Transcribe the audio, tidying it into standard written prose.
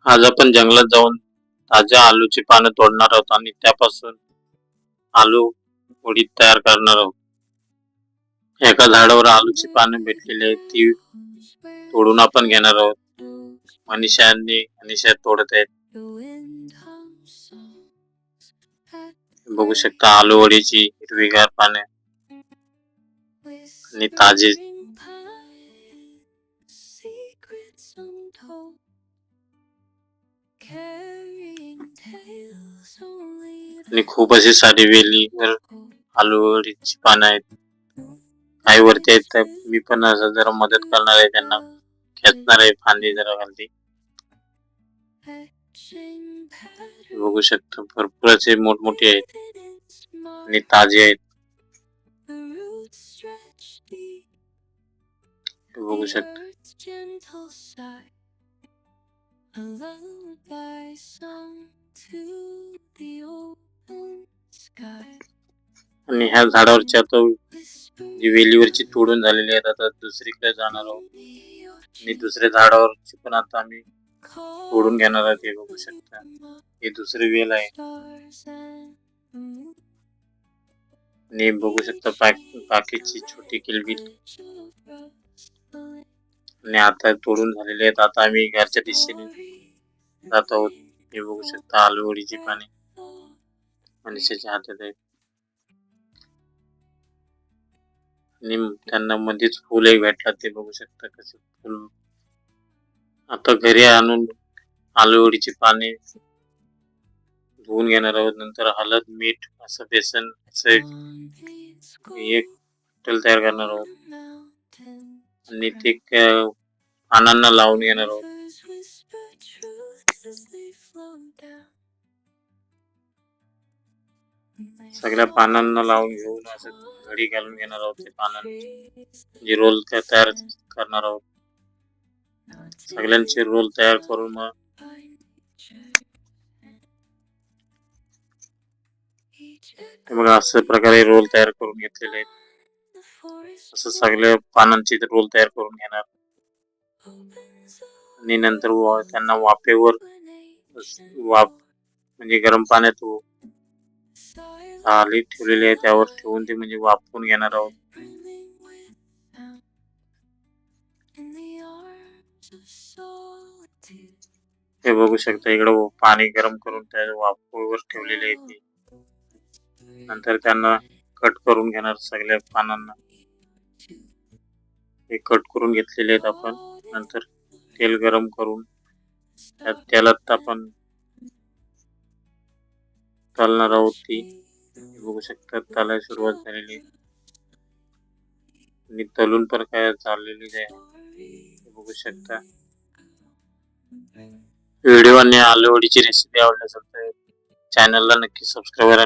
आज आपण जंगलात जाऊन ताज्या आलूची पानं तोडणार आहोत आणि त्यापासून आलू वडी तयार करणार आहोत. एका झाडावर आलूची पानं भेटलेली आहेत, ती तोडून आपण घेणार आहोत. मनीषा तोडत आहेत. बघू शकता आलू वडीची हिरवीगार पाने आणि ताजे. आणि खूप अशी सारी वेलीवर आलू वडीची पानं आहेत. काही वरती आहेत तर मी पण असं जरा मदत करणार आहे, त्यांना खेचणार आहे फांदी जरा खाली. बघू शकता भरपूर असे मोठमोठे आहेत आणि ताजे आहेत. बघू शकता आणि ह्या झाडावरची आता जी वेलीवरची तोडून झालेली आहेत, आता दुसरीकडे जाणार आहोत आणि दुसऱ्या झाडावरची पण आता आम्ही तोडून घेणार आहोत. हे बघू शकता हे दुसरी वेल आहे आणि बघू शकता बाकीची छोटी किलबिल आणि आता तोडून झालेले आहेत. आता आम्ही घरच्या दिशेने जात आहोत. हे बघू शकता आलू वडीची पाने मनीषाच्या हातात आहेत आणि त्यांना मध्येच फुल एक भेटला, ते बघू शकता कसं फुल. आता घरी आणून आलू वडीची पाने धुवून घेणार आहोत. नंतर हळद, मीठ, असं बेसन असं एक तेल तयार करणार आहोत आणि ते पानांना लावून घेणार आहोत. सगळ्या पानांना लावून घेऊन असं घडी घालून घेणार आहोत. ते पानांचे रोल तयार करणार आहोत. सगळ्यांचे रोल तयार करून मग बघा अशा प्रकारे रोल तयार करून घेतलेले आहेत. असं सगळ्या पानांचे रोल तयार करून घेणार आणि नंतर त्यांना वाफेवर म्हणजे गरम पाण्यात थाली ठेवलेली आहे त्यावर ठेवून ते म्हणजे वाफवून घेणार आहोत. हे बघू शकता इकडं पाणी गरम करून त्या वाफेवर ठेवलेले आहे ते. नंतर त्यांना कट करून घेणार सगळ्या पानांना. हे कट करून घेतलेले आहेत आपण. नंतर तेल गरम करून त्या तेलात आपण तळणार आहोत. ती बघू शकता तळायला सुरुवात झालेली आणि तळून पण काय झालेली आहे बघू शकता. व्हिडिओ आणि आलू वडीची रेसिपी आवडल्यास चॅनलला नक्की सबस्क्राईब करा.